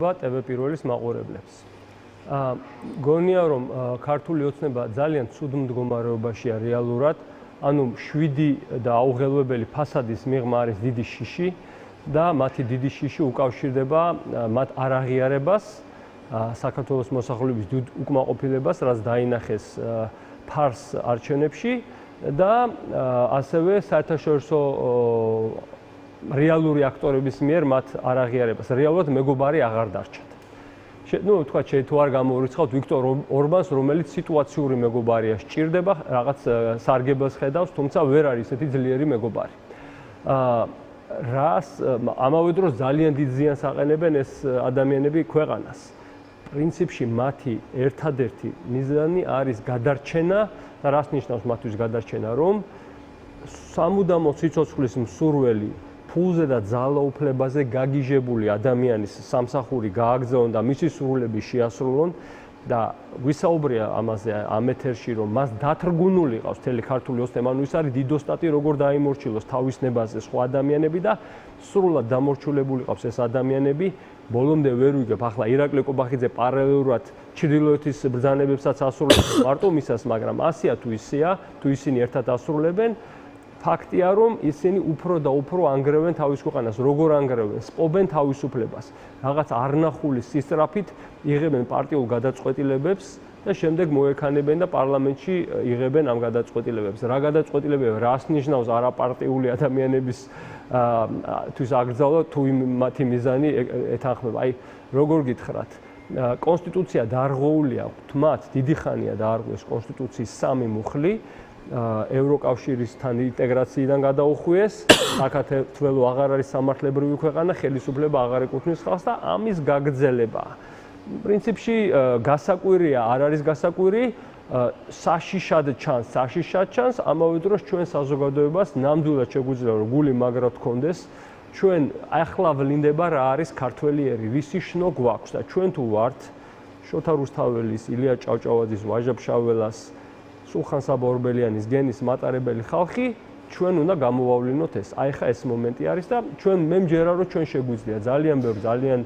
TV პირველის მაყურებლებს. გონია რომ ქართული ოცნება ძალიან ცუდ მდგომარეობაშია რეალურად, ანუ 7 და აუღელვებელი ფასადის მიღმა არის დიდი შიში და მათი დიდი შიში უკავშირდება მათ არაღიარებას, საქართველოს მოსახლეობის დიდ უკმაყოფილებას, რაც დაინახეს ფარს არჩევნებში და ასევე საერთაშორისო რეალური აქტორების მიერ მათ არაღიარებას. რეალურად მეგობარი აღარ დარჩათ. Ну, თქვა თუ არ გამოურიცხავთ ვიქტორ ორბანს, რომელიც სიტუაციური მეგობარია, სჭირდება, რაღაც სარგებელს ხედავს, თუმცა ვერ არის ესეთი ძლიერი მეგობარი. ამავე დროს ძალიან დიდ ზიანს აყენებენ ეს ადამიანები ქვეყანას. პრინციპში მათი ერთადერთი მიზანი არის გადარჩენა და რას ნიშნავს მათთვის გადარჩენა, რომ სამუდამო სიცოცხლის მსურველი ფულზე და ძალაუფლებაზე გაგიჟებული ადამიანის სამსახური გააგზავნონ და მისი სრულები შეასრულონ და ვისაუბრია ამაზე ამ ეთერში, რომ მას დათრგუნული ყავს მთელი ქართული ოცნება, ანუ ის არის დიდოსტატი, როგორ დაიმორჩილოს თავის ნებაზე სხვა ადამიანები და სრულად დამორჩილებული ყავს ეს ადამიანები. ბოლომდე ვერ ვიგებ, ახლა ირაკლი კობახიძე პარალელურად ჩრდილოეთის ბრძანებებსაც ასრულებს მარტო მისას, მაგრამ ასეა თუ ისეა, თუ ისინი ერთად ასრულებენ, ფაქტია, რომ ისინი უფრო და უფრო ანგრევენ თავის ქვეყანას, როგორ ანგრევენ, სპობენ თავისუფლებას. რაღაც არნახული სისწრაფით იღებენ პარტიულ გადაწყვეტილებებს და შემდეგ მოექანებენ და პარლამენტში იღებენ ამ გადაწყვეტილებებს. რა გადაწყვეტილებები, რას ნიშნავს არაპარტიული ადამიანების თვის აკრძალვა, თუ მათი მიზანი ეთანხმება. აი, როგორ გითხრათ, კონსტიტუცია დარღვეულია, თმათ დიდი ხანია დაარღვეს კონსტიტუციის 3 მუხლი. ევროკავშირისთან ინტეგრაციიდან გადაუხვიეს, საქართველო აღარ არის სამართლებრივი ქვეყანა, ხელისუფლება აღარ ეკუთვნის ხალხს და ამის გაგრძელება. პრინციპში გასაკვირია, არ არის გასაკვირი, საშიშად ჩანს, ამავე დროს ჩვენ საზოგადოებას ნამდვილად შეგვიძლია რომ გული მაგრად გქონდეს, ჩვენ ახლა ვლინდება რა არის ქართველიერი, ვისი შნო გვაქვს და ჩვენ თუ ვართ შოთა რუსთაველის, ილია ჭავჭავაძის, ვაჟა ფშაველას, სულხან საბა-ორბელიანის გენის მატარებელი ხალხი, ჩვენ უნდა გამოვავლინოთ ეს. აი ხა ეს მომენტი არის და ჩვენ მე მჯერა რომ ჩვენ შეგვიძლია ძალიან ბევრ ძალიან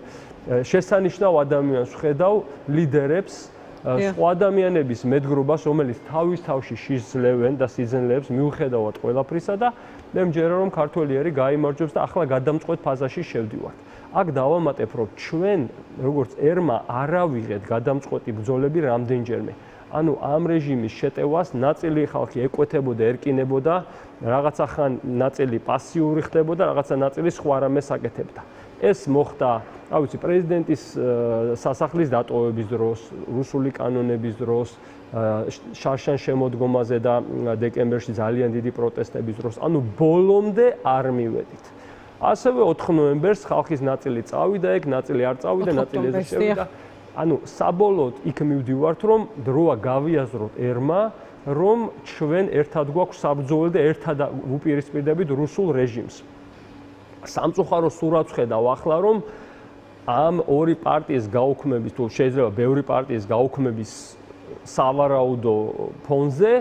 შესანიშნავ ადამიანს ვხედავ ლიდერებს, სხვა ადამიანების მედგრობას, რომელიც თავის თავში შეძლევენ და სიძნელეებს მიუხედავად ყველაფრისა და მე მჯერა რომ ქართველიერი გაიმარჯვებს და ახლა გადამწყვეტ ფაზაში შევდივართ. აქ დავამატებ რომ ჩვენ როგორც ერმა არავიღეთ გადამწყვეტი ბრძოლები რამდენჯერმე. ანუ ამ რეჟიმის შეტევას ნაწილი ხალხი ეკვეთებოდა, ერკინებოდა, რაღაცა ხან ნაწილი პასიური ხდებოდა, რაღაცა ნაწილი სხვა რამეს აკეთებდა. ეს მოხდა, რა ვიცი, პრეზიდენტის სასახლის დატოვების დროს, რუსული კანონების დროს, შარშან შემოდგომაზე და დეკემბერში ძალიან დიდი პროტესტების დროს. ანუ ბოლომდე არ მივედით. ასევე 4 ნოემბერს ხალხის ნაწილი წავიდა ეგ, ნაწილი არ წავიდა, ნაწილი ეს შევიდა. ანუ საბოლოოდ იქ მივდივართ, რომ დროა გავიაზროთ ერმა, რომ ჩვენ ერთად გვაქვს საბრძოლო და ერთად ვუპირისპირდებით რუსულ რეჟიმს. სამწუხარო სურათს ხედავ ახლა, რომ ამ ორი პარტიის გაუქმების, თუ შეიძლება ბევრი პარტიის გაუქმების სავარაუდო ფონზე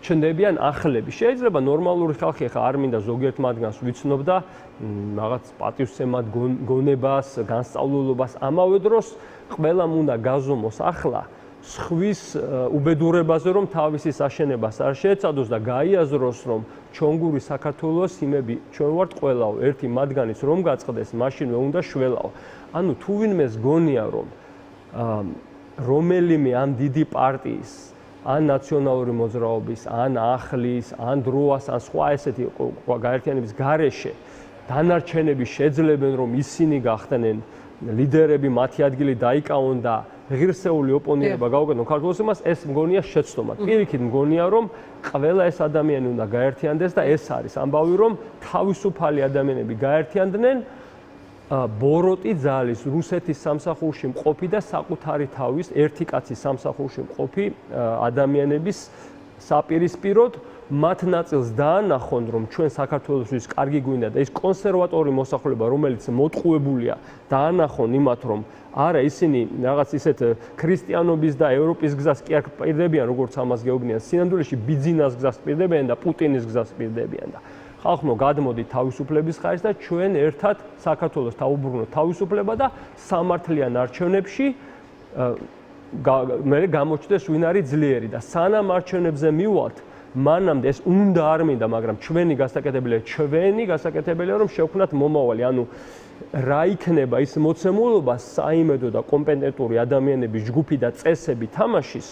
ჩნდებიან ახლები. შეიძლება ნორმალური ხალხი ხა არ მინდა ზოგიერთ მათგანს ვიცნობ და რაღაც პატივსცემად გონებას, განსწავლულობას, ამავე დროს ყველამ უნდა გაზომოს ახლა სხვის უბედურებაზე, რომ თავისი საშენებას არ შეეცადოს და გაიაზროს, რომ ჩონგური საქართველოს იმები ჩვენ ვართ ყველაო, ერთი მათგანის რომ გაწყდეს, მაშინვე უნდა შველაო. ანუ თუ ვინმეს გონია, რომ რომელიმე ამ დიდი პარტიის ან ნაციონალური მოძრაობის, ან ახლის, ან დროას, ან სხვა ესეთი გაერთიანების გარეშე დანარჩენები შეძლებენ, რომ ისინი გახდნენ ლიდერები, მათი ადგილი დაიკავონ და ღირსეული ოპონირება გაუკეთონ ქართულ ოცნებას, ეს მგონია შეცდომა. პირიქით მგონია, რომ ყველა ეს ადამიანი უნდა გაერთიანდეს და ეს არის ამბავი, რომ თავისუფალი ადამიანები გაერთიანდნენ, ბოროტი ძალის რუსეთის სამსახურში მყოფი და საკუთარი თავის ერთი კაცის სამსახურში მყოფი ადამიანების საპირისპიროდ მათ ნაწილს დაანახონ, რომ ჩვენ საქართველოსთვის კარგი გვინდა და ის კონსერვატორი მოსახლეობა, რომელიც მოტყუებულია, დაანახონ იმათ, რომ არა ისინი რაღაც ისეთ ქრისტიანობის და ევროპის გზას კი არ პირდებიან, როგორც ამას გეუბნიან, სინამდვილეში ბიძინას გზას პირდებიან და პუტინის გზას პირდებიან და ხალხო გადმოდით თავისუფლების ხარისხს და ჩვენ ერთად საქართველოს თავუბრუნოთ თავისუფლება და სამართლიან არჩევნებში მე გამოჩნდეს ვინ არის ძლიერი და სანამ არჩევნებზე მივალთ მანამდე ეს უნდა არ მინდა, მაგრამ ჩვენი გასაკეთებელია რომ შევქმნათ მომავალი, ანუ რა იქნება ის მოცემულობა საიმედო და კომპეტენტური ადამიანების ჯგუფი და წესები თამაშის,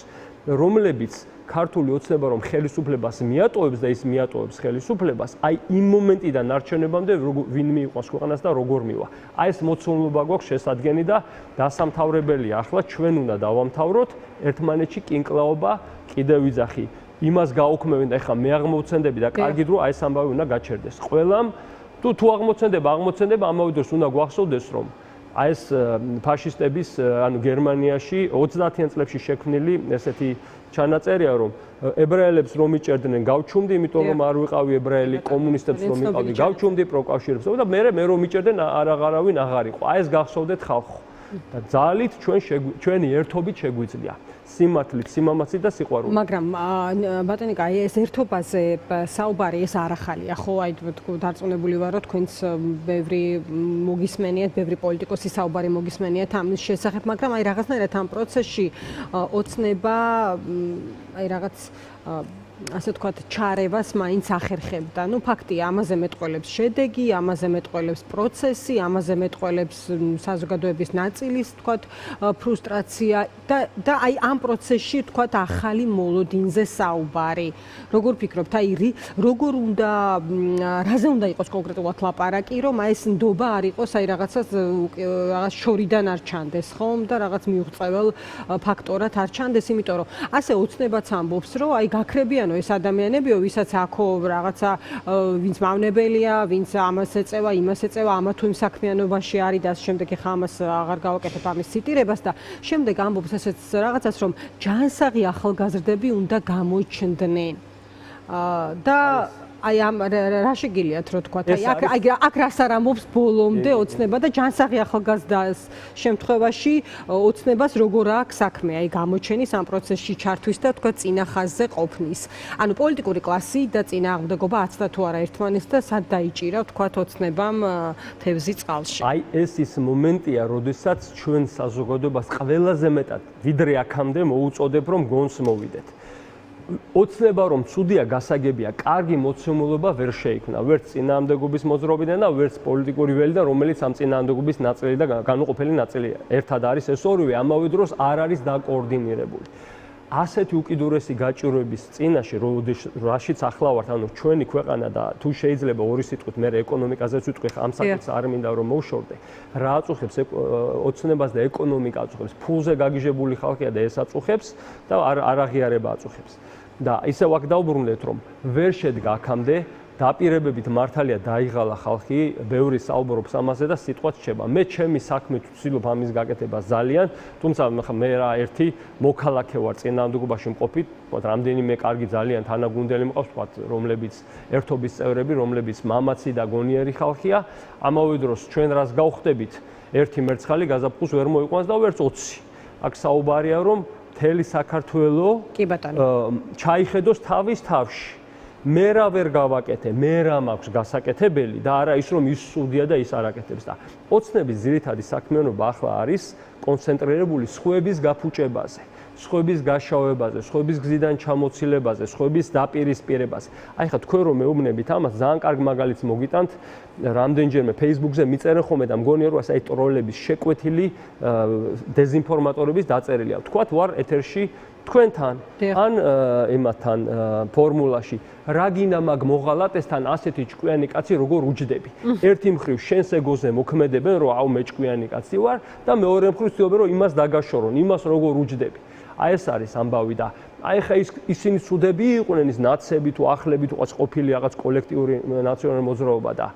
რომლებიც ქართული ოცნება რომ ხელისუფლებას მიატოვებს და ის მიატოვებს ხელისუფლებას, აი იმ მომენტიდან არჩევნებამდე ვინ მიიყვანს ქვეყანას და როგორ მივა. აი ეს მოცემულობა გვაქვს შესადგენი და დასამთავრებელია. ახლა ჩვენ უნდა დავამთავროთ ერთმანეთში კინკლაობა კიდევ ვიძახი. იმას გაუქმევენ და ეხლა მე აღმოცენდები და კარგი დრო აი ეს ამბავი უნდა გაჩერდეს. ყველამ თუ აღმოცენდება ამავე დროს უნდა გვახსოვდეს რომ აი ეს ფაშისტების ანუ გერმანიაში 30-იან წლებში შექმნილი ესეთი ჩანაწერია რომ ებრაელებს რომ იჭერდნენ გავჩუმდი, იმიტომ რომ არ ვიყავი ებრაელი, კომუნისტებს რომ იყავდი გავჩუმდი, პროკავშირებს და მე რომ იჭერდნენ არავინ აღარ იყო. აი ეს გახსოვდეთ ხალხო. და ძალით ჩვენი ერთობით შეგვიძლია. სიმართლით, სიმამაცით და სიყვარულით. მაგრამ ბატონიკა, ეს ერთობაზე საუბარი ეს არ ახალია, ხო? აი დარწმუნებული ვარ, რომ თქვენც ბევრი მოგისმენიათ, ბევრი პოლიტიკოსი საუბარი მოგისმენიათ ამის შესახებ, მაგრამ აი რაღაცნაირად ამ პროცესში ოცნება აი რაღაც ასე ვთქვათ, ჩარევას მაინც ახერხებდა. ნუ ფაქტია, ამაზე მეტყველებს შედეგი, ამაზე მეტყველებს პროცესი, ამაზე მეტყველებს საზოგადოების ნაწილის, ვთქვათ, ფრუსტრაცია და აი ამ პროცესში, ვთქვათ, ახალი მოლოდინზე საუბარი. როგორ ფიქრობთ, აი როგორ უნდა, რაზე უნდა იყოს კონკრეტულად ლაპარაკი, რომ აი ეს ნდობა არ იყოს, აი რაღაც შორიდან არ ჩანდეს, ხომ? და რაღაც მიუღწევალ ფაქტორად არ ჩანდეს, იმიტომ რომ ასე ოცნებაც ამბობს, რომ აი გაქრებიან ეს ადამიანებიო, ვისაც აქო რაღაცა ვინც მავნებელია, ვინც ამას ეწევა, იმას ეწევა, ამა თუ იმ საქმიანობაში არის და ამ შემდეგ ახლა ამას აღარ გავაკეთებ ამის ციტირებას და შემდეგ ამბობს ესეც რაღაცას, რომ ჯანსაღი ახალგაზრდები უნდა გამოჩნდნენ. და აი ამ რა შეგიძლიათ რო თქვა, აი აქ რას არ ამბობს ბოლომდე ოცნება და ჯანსაღი ახალგაზრდას შემთხვევაში ოცნებას როგორ აქვს საქმე, აი გამოჩენის ამ პროცესში ჩართვის და თქვა წინა ხაზზე ყოფნის. ანუ პოლიტიკური კლასი და წინააღმდეგობა აცდა თუ არა ერთმანეთს და სად დაიჭირა თქვა ოცნებამ თევზი წყალში. აი ეს ის მომენტია, როდესაც ჩვენ საზოგადოებას ყველაზე მეტად ვიდრე აქამდე მოუწოდებ რომ გონს მოვიდეთ. ოცნება რომ ცუდია გასაგებია, კარგი მოცემულობა ვერ შეიქმნა, ვერც წინააღმდეგობის მოძრაობიდან და ვერც პოლიტიკური ველიდან, რომელიც ამ წინააღმდეგობის ნაწილი და განუყოფელი ნაწილია. ერთად არის ეს ორივე, ამავე დროს არ არის დაკოორდინირებული. ასეთი უკიდურესი გაჭირვების წინაშე, რაშიც ახლა ვართ, ანუ ჩვენი ქვეყანა და თუ შეიძლება ორი სიტყვით მე ეკონომიკაზეც ვიტყვი, ამ საკითხს არ მინდა რომ მოვშორდე. რა აწუხებს ოცნებას და ეკონომიკა აწუხებს, ფულზე გაგიჟებული ხალხია და ეს აწუხებს და არაღიარება აწუხებს. და ისევ აქ დავბრუნდეთ რომ ვერ შედგა აქამდე დაპირებებით მართალია დაიღალა ხალხი, ბევრი საუბრობს ამაზე და სიტყვაც რჩება. მე ჩემი საქმით ვცდილობ ამის გაკეთებას ძალიან, თუმცა მე რა ერთი მოქალაქე ვარ წინააღმდეგობაში მყოფი, ვთქვათ, რამდენიმე კარგი ძალიან თანაგუნდელი მყავს, ვთქვათ, რომლებიც ერთობის წევრები, რომლებიც მამაცი და გონიერი ხალხია. ამავე დროს ჩვენ რას გავხდებით, ერთი მერცხალი გაზაფხულს ვერ მოიყვანს და ვერც 20. აქ საუბარია რომ მთელი საქართველო ჩაიხედოს თავის თავში. მე რა ვერ გავაკეთე, მე რა მაქვს გასაკეთებელი და არა ის რომ ის სუდია და ის არ აკეთებს და ოცნების ძირითადი საქმიანობა ახლა არის კონცენტრირებული სხვების გაფუჭებაზე, სხვების გაშავებაზე, სხვების გზიდან ჩამოცილებაზე, სხვების დაპირისპირებაზე. აი ხა თქვენ რომ მეუბნებით ამას, ძალიან კარგ მაგალითს მოგიტანთ, რამდენჯერმე Facebook-ზე მიწერენ ხოლმე და მგონია რომ აი ტროლების შეკვეთილი დეზინფორმატორების დაწერილია. თქვათ ვარ ეთერში თქვენთან ან იმათთან ფორმულაში რა გინდა მაგ მოღალატესთან ასეთი ჭკვიანი კაცი როგორ უჯდები. ერთი მხრივ შენს ეგოზე მოქმედებენ რომ აუ მე ჭკვიანი კაცი ვარ და მეორე მხრივ ცდილობენ რომ იმას დაგაშორონ, იმას როგორ უჯდები. აი ეს არის ამბავი და აი ხა ისინი ცუდები იყვნენ, ის ნაცები თუ ახლები თუ ყავს ყოფილი რაღაც კოლექტიური ნაციონალური მოძრაობა და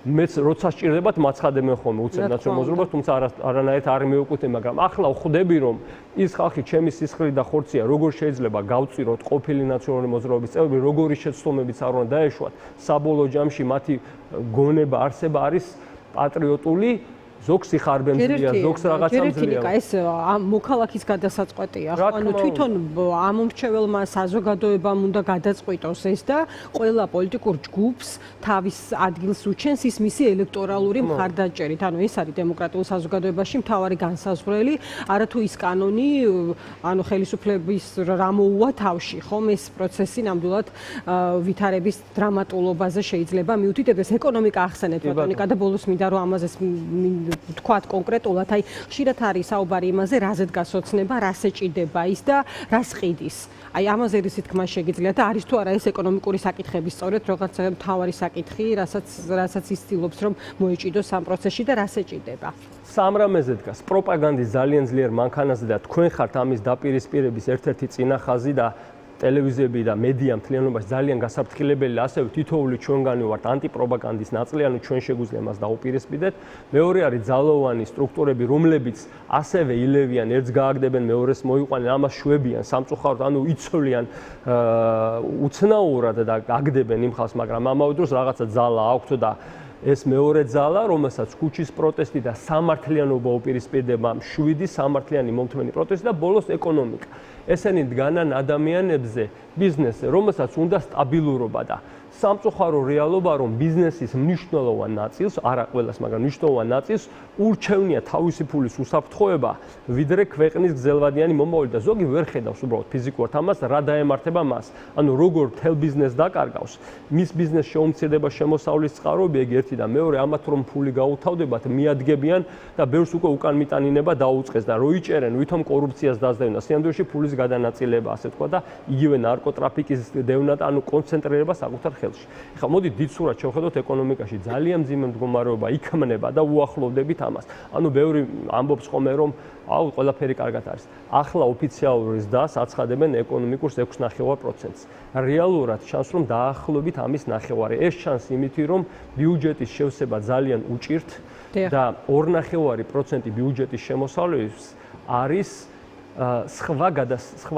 მეც როცა სჭირდებათ მაცხადებენ ხოლმე უცებ ნაციონალურ მოძრაობას, თუმცა არანაირად არ მეუკვეთე, მაგრამ ახლა ვხვდები რომ ის ხალხი ჩემი სისხლი და ხორცია, როგორ შეიძლება გავწიროთ ყოფილი ნაციონალური მოძრაობის წევრები, როგორი შეცდომებიც არ უნდა დაეშვათ, საბოლოო ჯამში მათი გონება, არსება არის პატრიოტული, ზოგს იხარბემძლია, ზოგს რაღაცა მძლია. ეს მოქალაქის გადასაწყვეტია, ხო? ანუ თვითონ ამომრჩეველმა საზოგადოებამ უნდა გადაწყვიტოს ეს და ყველა პოლიტიკურ ჯგუფს თავის ადგილს უჩენს ის მისი ელექტორალური მხარდაჭერით. ანუ ეს არის დემოკრატიულ საზოგადოებაში მთავარი განსაზღვრელი, არათუ ის კანონი, ანუ ხელისუფლების რა მოუვა თავში, ხომ? ეს პროცესი ნამდვილად ვითარების დრამატულობაზე შეიძლება მიუთითებს. ეკონომიკა ახსენეთ ბატონიკა და ბოლოს მინდა რომ ამაზე ვთქვათ კონკრეტულად, აი ხშირად არის საუბარი იმაზე, რაზეც გასოცნება, რას ეჭიდება ის და რას ყიდის. აი ამაზე რისი თქმა შეგიძლია და არის თუ არა ეს ეკონომიკური საკითხები სწორედ რაღაცა მთავარი საკითხი, რასაც ის ცდილობს რომ მოეჭიდოს ამ პროცესში და რას ეჭიდება. სამ რამეზე დგას პროპაგანდის ძალიან ძლიერ მანქანაზე და თქვენ ხართ ამის დაპირისპირების ერთ-ერთი წინახაზი და ტელევიზიები და მედია მთლიანობაში ძალიან გასაფრთხილებელი, ასევე თითოეული ჩვენგანი ვართ ანტიპროპაგანდის ნაწილი, ანუ ჩვენ შეგვიძლია მას დაუპირისპირდეთ. მეორე არის ძალოვანი სტრუქტურები, რომლებიც ასევე ილევიან, ერთს გააგდებენ, მეორეს მოიყვანენ, ამას შვებიან სამწუხაროდ, ანუ იცოლიან უცნაურად და აგდებენ იმ ხალხს, მაგრამ ამავე დროს რაღაცა ძალა აქვთ და ეს მეორე ძალა, რომელსაც ქუჩის პროტესტი და სამართლიანობა უპირისპირდება, 7 სამართლიანი მომთმენი პროტესტი და ბოლოს ეკონომიკა. ესენი დგანან ადამიანებზე, ბიზნესზე, რომელსაც უნდა სტაბილურობა და სამწუხარო რეალობა, რომ ბიზნესის მნიშვნელოვან ნაწილს, არა ყველას, მაგრამ მნიშვნელოვან ნაწილს ურჩევნია თავისი ფულის უსაფრთხოება, ვიდრე ქვეყნის გრძელვადიანი მომავალი და ზოგი ვერ ხედავს უბრალოდ ფიზიკურად ამას, რა დაემართება მას. ანუ როგორ მთელ ბიზნესს დაკარგავს, მის ბიზნესს შეუმცირდება შემოსავლის წყაროები, ეგ ერთი და მეორე, ამათ რომ ფული გაუთავდებათ, მიადგებიან და ბევრს უკვე უკან მიტანინება დაუწყეს და რო იჭერენ, ვითომ კორუფციას დაძდევნა, სინამდვილეში ფულის გადანაწილება, ასე თქვა და იგივე ნარკოტრაფიკის დევნა და ანუ კონცენტრირება საკუთარ ეხლა მოდი დიდ სურათს შევხედოთ ეკონომიკაში, ძალიან მძიმე მდგომარეობა იქმნება და უახლოვდებით ამას. ანუ ბევრი ამბობს ხოლმე რომ აუ ყველაფერი კარგად არის. ახლა ოფიციალურის დას აცხადებენ ეკონომიკურს 6.9%-ს. რეალურად ჩანს რომ დაახლოებით ამის ნახევარი. ეს ჩანს იმითი რომ ბიუჯეტის შევსება ძალიან უჭირთ და 2.9% ბიუჯეტის შემოსავლების არის სხვა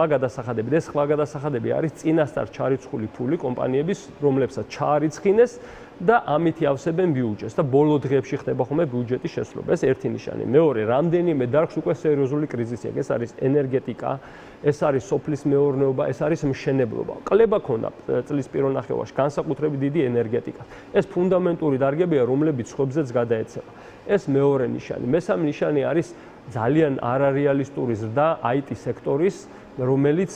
გადასახადები. ეს სხვა გადასახადები არის წინასწარ ჩარიცხული ფული კომპანიების, რომლებსაც ჩაარიცხინეს და ამით ავსებენ ბიუჯეტს და ბოლო დღეებში ხდება ხოლმე ბიუჯეტის შესრულება. ეს ერთი ნიშანი. მეორე, რამდენიმე დარგს უკვე სერიოზული კრიზისი აქვს. ეს არის ენერგეტიკა, ეს არის სოფლის მეურნეობა, ეს არის მშენებლობა. კლება ქონდა წლის პირველ ნახევარში განსაკუთრებით დიდი ენერგეტიკა. ეს ფუნდამენტური დარგებია, რომლებიც სხვებზეც გადაეცემა. ეს მეორე ნიშანი. მესამე ნიშანი არის ძალიან არარეალისტური ზრდა IT სექტორის, რომელიც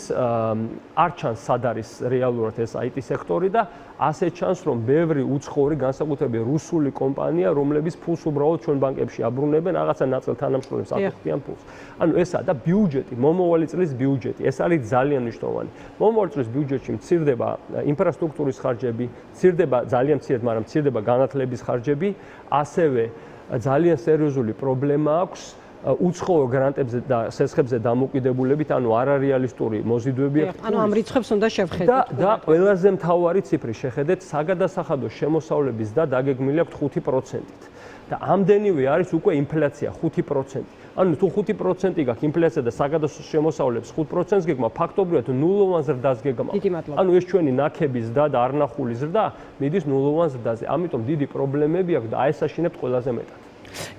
არ ჩანს სად არის რეალურად ეს IT სექტორი და ასე ჩანს რომ ბევრი უცხოური განსაკუთრებით რუსული კომპანია, რომლებიც ფულს უბრალოდ ჩვენ ბანკებში აბრუნებენ, რაღაცა ნაწილ თანამშრომლებს აკეთებენ ფულს. ანუ ესა და ბიუჯეტი, მომავალი წლის ბიუჯეტი, ეს არის ძალიან მნიშვნელოვანი. მომავალი წლის ბიუჯეტში მცირდება ინფრასტრუქტურის ხარჯები, მცირდება ძალიან მცირედ, მაგრამ მცირდება განათლების ხარჯები, ასევე ძალიან სერიოზული პრობლემა აქვს უცხოურ გრანტებზე და სესხებზე დამოკიდებულებით, ანუ არარეალისტური მოზიდვები აქვს. ანუ ამ რიცხვებს უნდა შევხედოთ. და ყველაზე მთავარი ციფრი შეხედეთ, საგადასახადო შემოსავლების და დაგეგმილი აქვს 5%-ით. და ამდენივე არის უკვე ინფლაცია 5%. ანუ თუ 5% გაქვს ინფლაცია და საგადასახადო შემოსავლების 5%-ს გეგმა, ფაქტობრივად ნულოვან ზრდას გეგმა. ანუ ეს ჩვენი ნაქები ზრდა და არნახული ზრდა მიდის ნულოვან ზრდაზე. ამიტომ დიდი პრობლემები აქვს და აი ეს აშინებთ ყველაზე მეტად.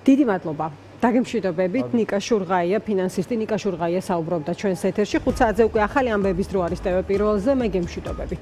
დიდი მადლობა. დაგემშვიდობებით, ნიკა შურღაია, ფინანსისტი ნიკა შურღაია საუბრობდა ჩვენს ეთერში. 5 საათზე უკვე ახალი ამბების დრო არის TV პირველზე, მე გემშვიდობებით.